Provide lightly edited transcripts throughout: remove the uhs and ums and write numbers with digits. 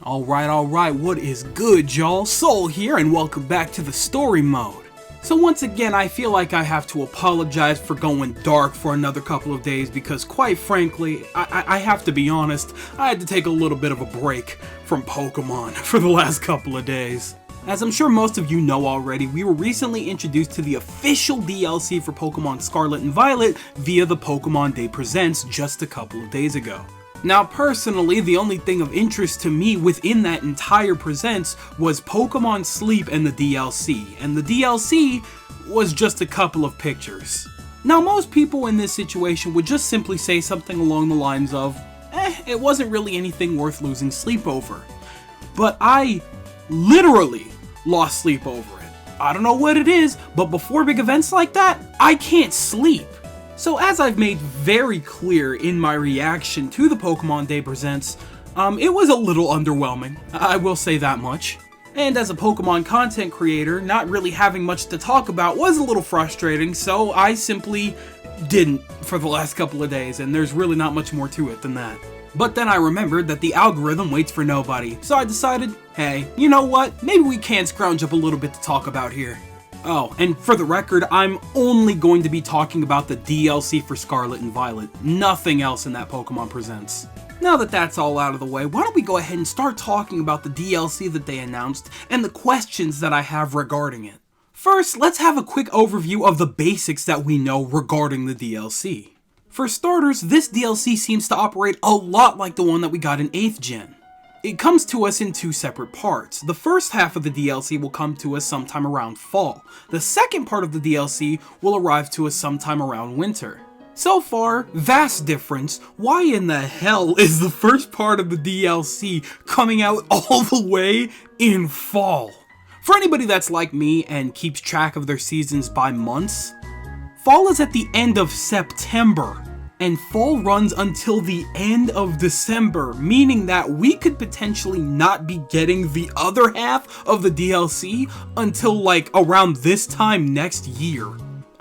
Alright, what is good, y'all? Soul here, and welcome back to the story mode. So once again, I feel like I have to apologize for going dark for another couple of days because quite frankly, I have to be honest, I had to take a little bit of a break from Pokemon for the last couple of days. As I'm sure most of you know already, we were recently introduced to the official DLC for Pokemon Scarlet and Violet via the Pokemon Day Presents just a couple of days ago. Now personally, the only thing of interest to me within that entire Presents was Pokemon Sleep and the DLC, and the DLC was just a couple of pictures. Now most people in this situation would just simply say something along the lines of, it wasn't really anything worth losing sleep over. But I literally lost sleep over it. I don't know what it is, but before big events like that, I can't sleep. So as I've made very clear in my reaction to the Pokemon Day Presents, it was a little underwhelming, I will say that much. And as a Pokemon content creator, not really having much to talk about was a little frustrating, so I simply didn't for the last couple of days, and there's really not much more to it than that. But then I remembered that the algorithm waits for nobody, so I decided, hey, you know what, maybe we can scrounge up a little bit to talk about here. Oh, and for the record, I'm only going to be talking about the DLC for Scarlet and Violet, nothing else in that Pokemon Presents. Now that that's all out of the way, why don't we go ahead and start talking about the DLC that they announced and the questions that I have regarding it. First, let's have a quick overview of the basics that we know regarding the DLC. For starters, this DLC seems to operate a lot like the one that we got in 8th Gen. It comes to us in two separate parts. The first half of the DLC will come to us sometime around fall. The second part of the DLC will arrive to us sometime around winter. So far, vast difference. Why in the hell is the first part of the DLC coming out all the way in fall? For anybody that's like me and keeps track of their seasons by months, fall is at the end of September. And fall runs until the end of December, meaning that we could potentially not be getting the other half of the DLC until like around this time next year.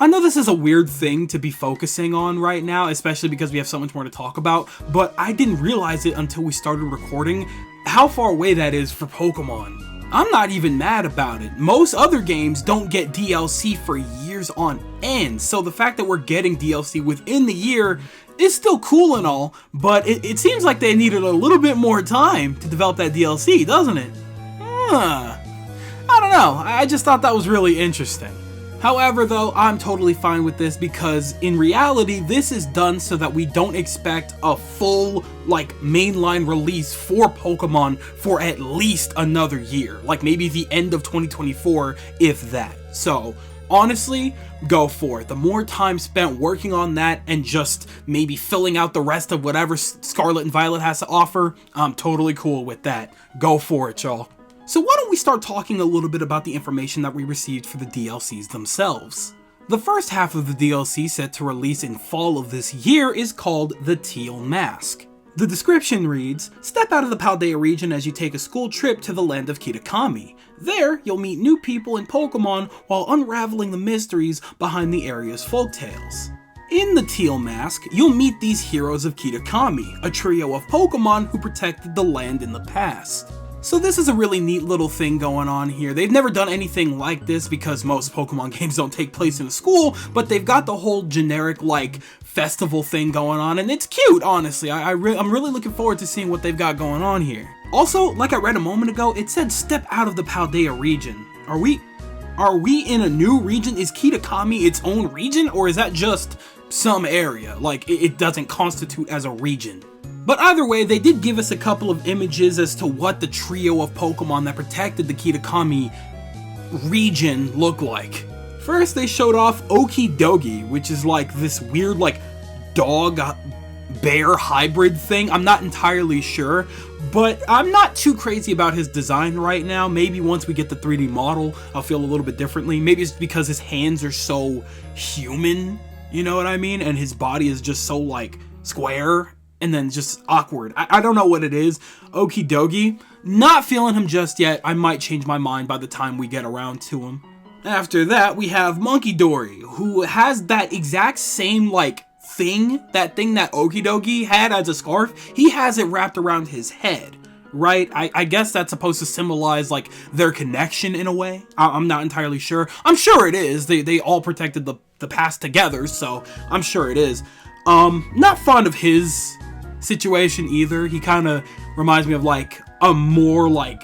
I know this is a weird thing to be focusing on right now, especially because we have so much more to talk about, but I didn't realize it until we started recording how far away that is for Pokemon. I'm not even mad about it. Most other games don't get DLC for years on end, so the fact that we're getting DLC within the year is still cool and all, but it seems like they needed a little bit more time to develop that DLC, doesn't it? I don't know, I just thought that was really interesting. However though, I'm totally fine with this because in reality, this is done so that we don't expect a full, mainline release for Pokemon for at least another year. Like maybe the end of 2024, if that. So, honestly, go for it. The more time spent working on that and just maybe filling out the rest of whatever Scarlet and Violet has to offer, I'm totally cool with that. Go for it, y'all. So why don't we start talking a little bit about the information that we received for the DLCs themselves. The first half of the DLC set to release in fall of this year is called the Teal Mask. The description reads, step out of the Paldea region as you take a school trip to the land of Kitakami. There, you'll meet new people and Pokemon while unraveling the mysteries behind the area's folktales. In the Teal Mask, you'll meet these heroes of Kitakami, a trio of Pokemon who protected the land in the past. So this is a really neat little thing going on here. They've never done anything like this because most Pokemon games don't take place in a school, but they've got the whole generic, festival thing going on, and it's cute, honestly. I'm really looking forward to seeing what they've got going on here. Also, like I read a moment ago, it said step out of the Paldea region. Are we in a new region? Is Kitakami its own region, or is that just some area? It doesn't constitute as a region. But either way, they did give us a couple of images as to what the trio of Pokemon that protected the Kitakami region looked like. First, they showed off Okidogi, which is this weird dog-bear hybrid thing. I'm not entirely sure, but I'm not too crazy about his design right now. Maybe once we get the 3D model, I'll feel a little bit differently. Maybe it's because his hands are so human, you know what I mean? And his body is just so square and then just awkward. I don't know what it is. Okidogi, not feeling him just yet. I might change my mind by the time we get around to him. After that, we have Monkey Dory, who has that exact same thing that Okidogi had as a scarf. He has it wrapped around his head. right? I guess that's supposed to symbolize like their connection in a way. I'm not entirely sure. I'm sure it is. They all protected the past together, so I'm sure it is. Not fond of his situation either. He kind of reminds me of like a more like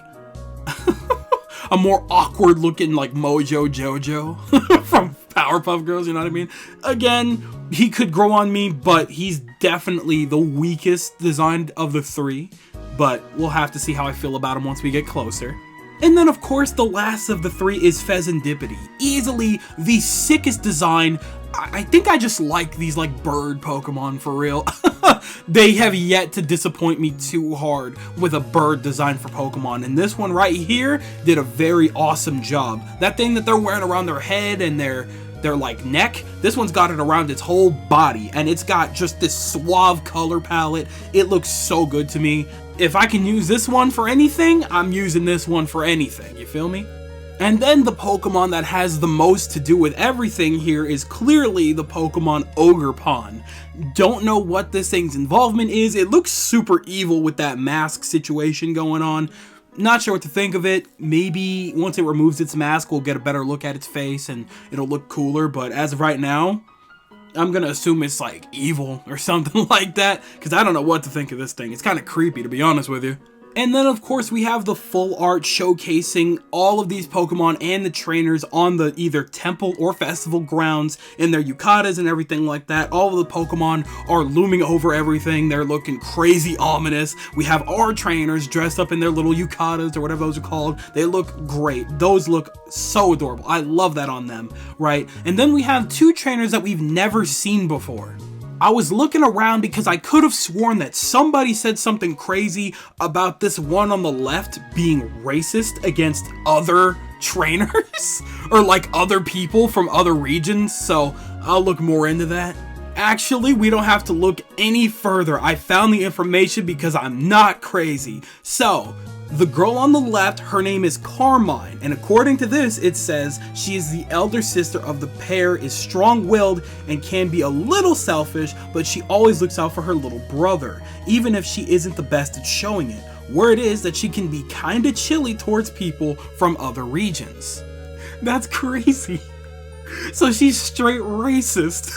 a more awkward looking like Mojo Jojo from Powerpuff Girls, you know what I mean? Again, he could grow on me, but he's definitely the weakest designed of the three. But we'll have to see how I feel about him once we get closer. And then of course the last of the three is Pheasantipity. Easily the sickest design. I think I just like these like bird Pokemon for real. They have yet to disappoint me too hard with a bird design for Pokemon. And this one right here did a very awesome job. That thing that they're wearing around their head and their like neck, this one's got it around its whole body. And it's got just this suave color palette. It looks so good to me. If I can use this one for anything, I'm using this one for anything, you feel me? And then the Pokemon that has the most to do with everything here is clearly the Pokemon Ogerpon. Don't know what this thing's involvement is. It looks super evil with that mask situation going on. Not sure what to think of it. Maybe once it removes its mask, we'll get a better look at its face and it'll look cooler. But as of right now, I'm gonna assume it's like evil or something like that, because I don't know what to think of this thing. It's kind of creepy, to be honest with you. And then of course we have the full art showcasing all of these Pokemon and the trainers on the either temple or festival grounds in their yukatas and everything like that. All of the Pokemon are looming over everything. They're looking crazy ominous. We have our trainers dressed up in their little yukatas or whatever those are called. They look great. Those look so adorable. I love that on them, right? And then we have two trainers that we've never seen before. I was looking around because I could have sworn that somebody said something crazy about this one on the left being racist against other trainers or like other people from other regions, so I'll look more into that. Actually, we don't have to look any further. I found the information because I'm not crazy. So, the girl on the left, her name is Carmine, and according to this, it says she is the elder sister of the pair, is strong-willed, and can be a little selfish, but she always looks out for her little brother, even if she isn't the best at showing it. Word is that she can be kinda chilly towards people from other regions. That's crazy. So she's straight racist.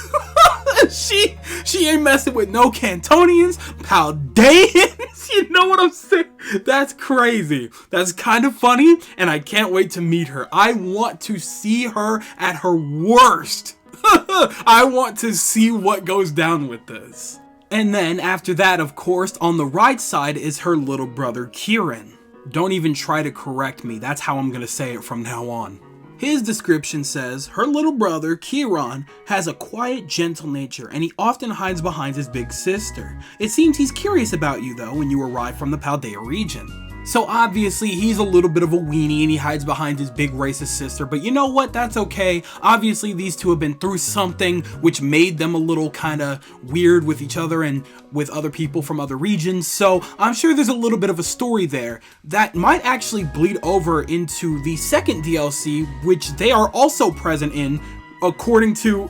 She ain't messing with no Cantonians, Paldeans, you know what I'm saying? That's crazy. That's kind of funny, and I can't wait to meet her. I want to see her at her worst. I want to see what goes down with this. And then after that, of course, on the right side is her little brother Kieran. Don't even try to correct me, that's how I'm gonna say it from now on. His description says, her little brother, Kieran, has a quiet, gentle nature, and he often hides behind his big sister. It seems he's curious about you, though, when you arrive from the Paldea region. So obviously, he's a little bit of a weenie, and he hides behind his big racist sister, but you know what? That's okay. Obviously, these two have been through something which made them a little kinda weird with each other and with other people from other regions, so I'm sure there's a little bit of a story there that might actually bleed over into the second DLC, which they are also present in, according to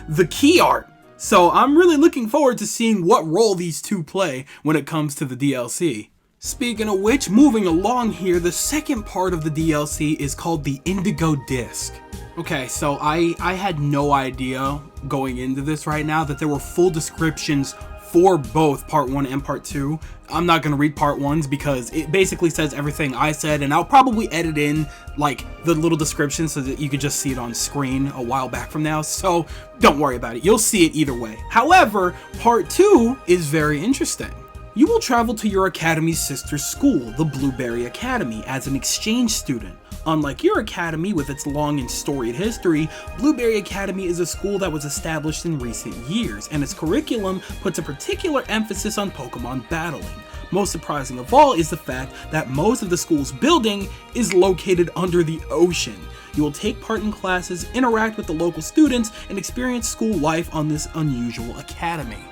the key art. So I'm really looking forward to seeing what role these two play when it comes to the DLC. Speaking of which, moving along here, the second part of the DLC is called the Indigo Disc. Okay, so I had no idea going into this right now that there were full descriptions for both Part 1 and Part 2. I'm not going to read Part 1's because it basically says everything I said, and I'll probably edit in like the little description so that you could just see it on screen a while back from now, so don't worry about it. You'll see it either way. However, Part 2 is very interesting. You will travel to your academy's sister school, the Blueberry Academy, as an exchange student. Unlike your academy with its long and storied history, Blueberry Academy is a school that was established in recent years, and its curriculum puts a particular emphasis on Pokemon battling. Most surprising of all is the fact that most of the school's building is located under the ocean. You will take part in classes, interact with the local students, and experience school life on this unusual academy.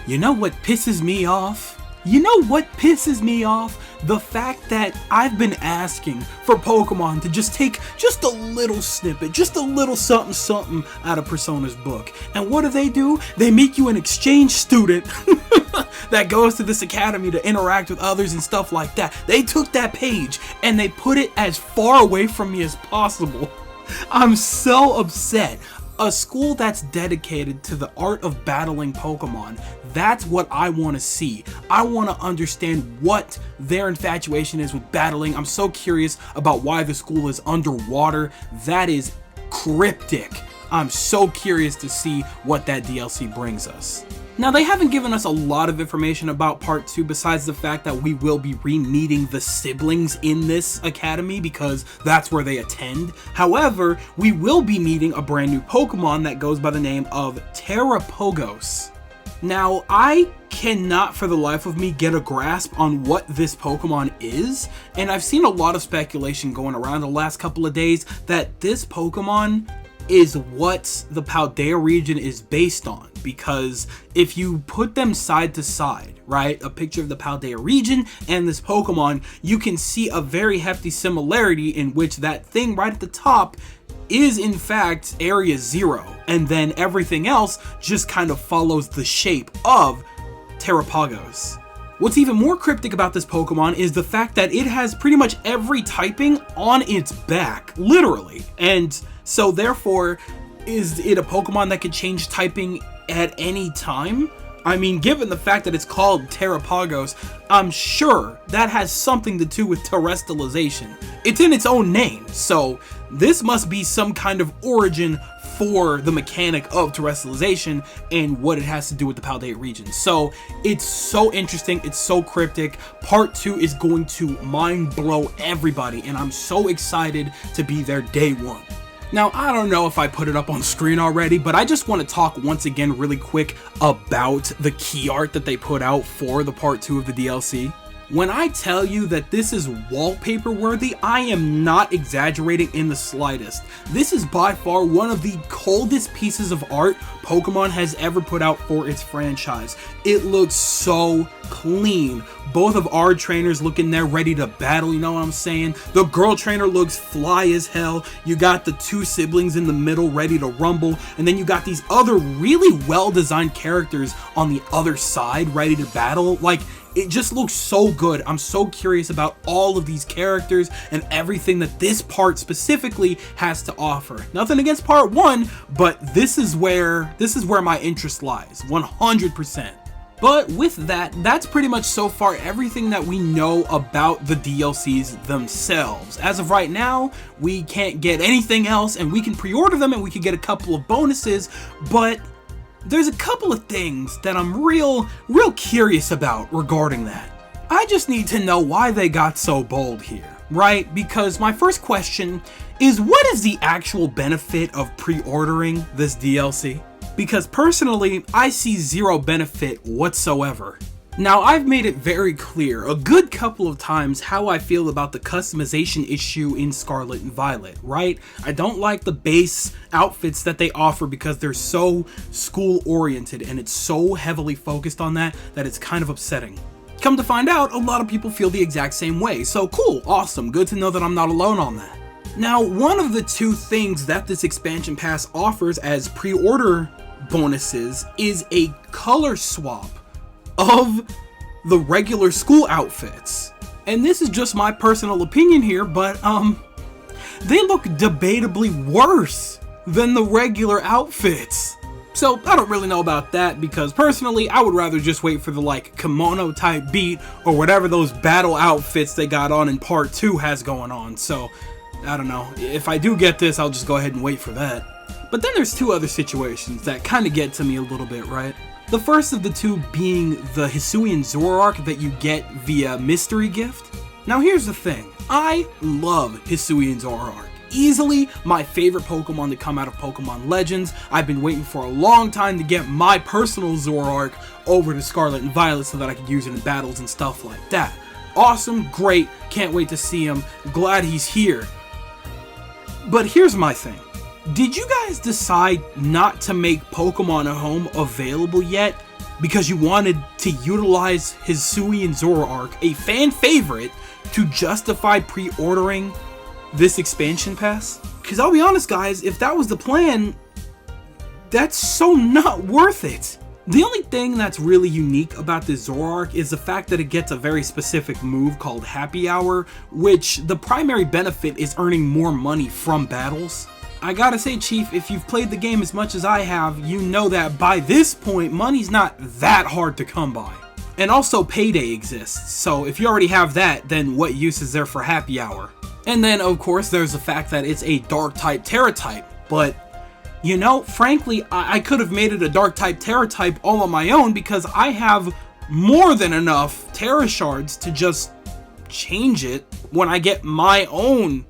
You know what pisses me off? the fact that I've been asking for Pokemon to just take just a little snippet, just a little something something out of Persona's book. And what do? They make you an exchange student that goes to this academy to interact with others and stuff like that. They took that page and they put it as far away from me as possible. I'm so upset. A school that's dedicated to the art of battling Pokemon, that's what I want to see. I want to understand what their infatuation is with battling. I'm so curious about why the school is underwater. That is cryptic. I'm so curious to see what that DLC brings us. Now, they haven't given us a lot of information about Part 2 besides the fact that we will be re-meeting the siblings in this academy because that's where they attend. However, we will be meeting a brand new Pokemon that goes by the name of Terrapogos. Now, I cannot for the life of me get a grasp on what this Pokemon is, and I've seen a lot of speculation going around the last couple of days that this Pokemon is what the Paldea region is based on, because if you put them side to side, right, a picture of the Paldea region and this Pokemon, you can see a very hefty similarity in which that thing right at the top is in fact Area 0, and then everything else just kind of follows the shape of Terrapogos. What's even more cryptic about this Pokemon is the fact that it has pretty much every typing on its back, literally, and so therefore, is it a Pokemon that could change typing at any time? I mean, given the fact that it's called Terrapogos, I'm sure that has something to do with terrestrialization. It's in its own name, so this must be some kind of origin for the mechanic of terrestrialization and what it has to do with the Paldea region. So it's so interesting, it's so cryptic. Part 2 is going to mind blow everybody, and I'm so excited to be there day one. Now, I don't know if I put it up on screen already, but I just want to talk once again really quick about the key art that they put out for the Part 2 of the DLC. When I tell you that this is wallpaper worthy, I am not exaggerating in the slightest. This is by far one of the coldest pieces of art Pokemon has ever put out for its franchise. It looks so clean. Both of our trainers looking there ready to battle, you know what I'm saying? The girl trainer looks fly as hell. You got the two siblings in the middle ready to rumble, and then you got these other really well-designed characters on the other side ready to battle. Like, it just looks so good. I'm so curious about all of these characters and everything that this part specifically has to offer. Nothing against part 1, but this is where my interest lies, 100%. But with that, that's pretty much so far everything that we know about the DLCs themselves. As of right now, we can't get anything else, and we can pre-order them and we can get a couple of bonuses, but there's a couple of things that I'm real curious about regarding that. I just need to know why they got so bold here, right? Because my first question is, what is the actual benefit of pre-ordering this DLC? Because personally, I see zero benefit whatsoever. Now, I've made it very clear a good couple of times how I feel about the customization issue in Scarlet and Violet, right? I don't like the base outfits that they offer because they're so school-oriented and it's so heavily focused on that it's kind of upsetting. Come to find out, a lot of people feel the exact same way, so cool, awesome, good to know that I'm not alone on that. Now, one of the two things that this expansion pass offers as pre-order bonuses is a color swap of the regular school outfits. And this is just my personal opinion here, but they look debatably worse than the regular outfits. So I don't really know about that, because personally I would rather just wait for the like kimono type beat or whatever those battle outfits they got on in part 2 has going on. So I don't know, if I do get this, I'll just go ahead and wait for that. But then there's two other situations that kind of get to me a little bit, right? The first of the two being the Hisuian Zoroark that you get via Mystery Gift. Now here's the thing, I love Hisuian Zoroark. Easily my favorite Pokemon to come out of Pokemon Legends. I've been waiting for a long time to get my personal Zoroark over to Scarlet and Violet so that I could use it in battles and stuff like that. Awesome, great, can't wait to see him, glad he's here. But here's my thing. Did you guys decide not to make Pokemon Home available yet because you wanted to utilize Hisui and Zoroark, a fan favorite, to justify pre-ordering this expansion pass? Because I'll be honest guys, if that was the plan, that's so not worth it. The only thing that's really unique about this Zoroark is the fact that it gets a very specific move called Happy Hour, which the primary benefit is earning more money from battles. I gotta say, Chief, if you've played the game as much as I have, you know that by this point, money's not that hard to come by. And also, Payday exists, so if you already have that, then what use is there for Happy Hour? And then, of course, there's the fact that it's a Dark-type Terra type, but you know, frankly, I could have made it a Dark-type Terra type all on my own because I have more than enough Terra shards to just change it when I get my own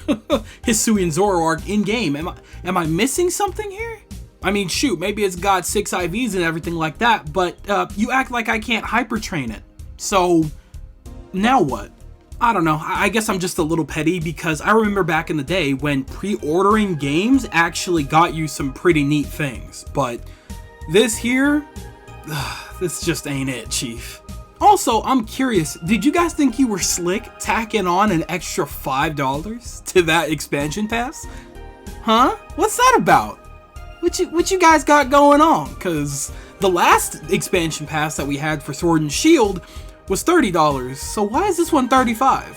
Hisui and Zoroark in-game. Am I missing something here? I mean, shoot, maybe it's got 6 IVs and everything like that, but you act like I can't hyper train it. So, now what? I don't know, I guess I'm just a little petty because I remember back in the day when pre-ordering games actually got you some pretty neat things, but this here, this just ain't it, Chief. Also, I'm curious, did you guys think you were slick tacking on an extra $5 to that expansion pass? Huh? What's that about? What you guys got going on? Cause the last expansion pass that we had for Sword and Shield was $30, so why is this one $35?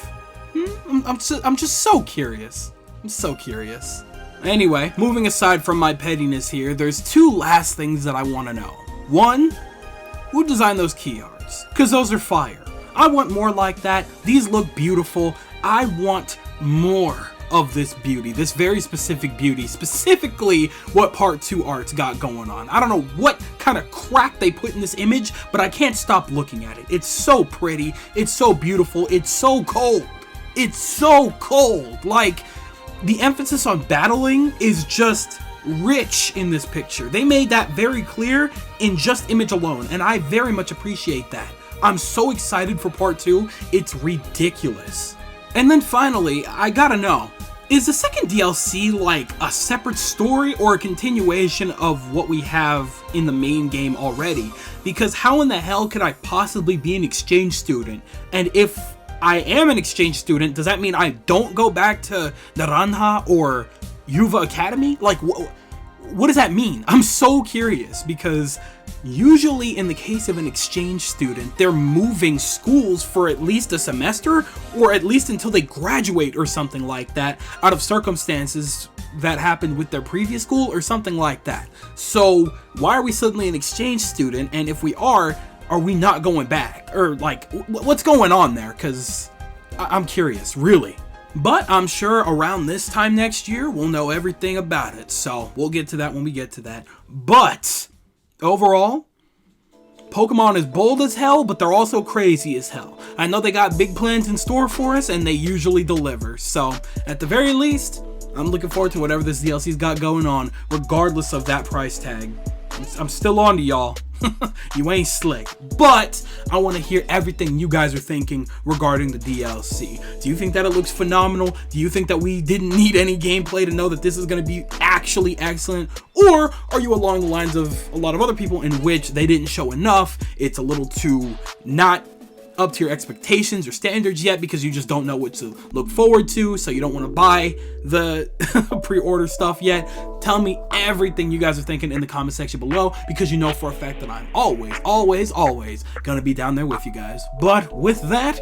I'm just so curious. I'm so curious. Anyway, moving aside from my pettiness here, there's 2 last things that I want to know. 1, who designed those key arts? Because those are fire. I want more like that. These look beautiful. I want more of this beauty, this very specific beauty, specifically what Part 2 arts got going on. I don't know what kind of crap they put in this image, but I can't stop looking at it. It's so pretty, it's so beautiful, it's so cold. It's so cold. Like, the emphasis on battling is just rich in this picture. They made that very clear in just image alone, and I very much appreciate that. I'm so excited for Part 2, it's ridiculous. And then finally, I gotta know, is the second DLC like a separate story or a continuation of what we have in the main game already? Because how in the hell could I possibly be an exchange student? And if I am an exchange student, does that mean I don't go back to Naranja or Yuva Academy? Like, what does that mean? I'm so curious because usually in the case of an exchange student, they're moving schools for at least a semester or at least until they graduate or something like that out of circumstances that happened with their previous school or something like that. So why are we suddenly an exchange student? And if we are we not going back? Or like, what's going on there? Because I'm curious, really. But I'm sure around this time next year, we'll know everything about it. So we'll get to that when we get to that. But overall, Pokemon is bold as hell, but they're also crazy as hell. I know they got big plans in store for us, and they usually deliver. So at the very least, I'm looking forward to whatever this DLC's got going on, regardless of that price tag. I'm still on to y'all. You ain't slick. But I want to hear everything you guys are thinking regarding the DLC. Do you think that it looks phenomenal? Do you think that we didn't need any gameplay to know that this is going to be actually excellent? Or are you along the lines of a lot of other people in which they didn't show enough? It's a little too not up to your expectations or standards yet because you just don't know what to look forward to, so you don't want to buy the pre-order stuff yet. Tell me everything you guys are thinking in the comment section below, because you know for a fact that I'm always gonna be down there with you guys. But with that,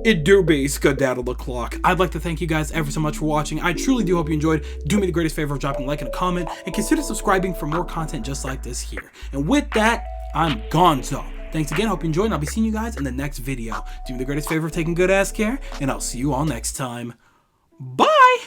it do be skedaddle the clock. I'd like to thank you guys ever so much for watching. I truly do hope you enjoyed. Do me the greatest favor of dropping a like and a comment, and consider subscribing for more content just like this here. And with that, I'm gonzo. Thanks again, hope you enjoyed, and I'll be seeing you guys in the next video. Do me the greatest favor of taking good ass care, and I'll see you all next time. Bye!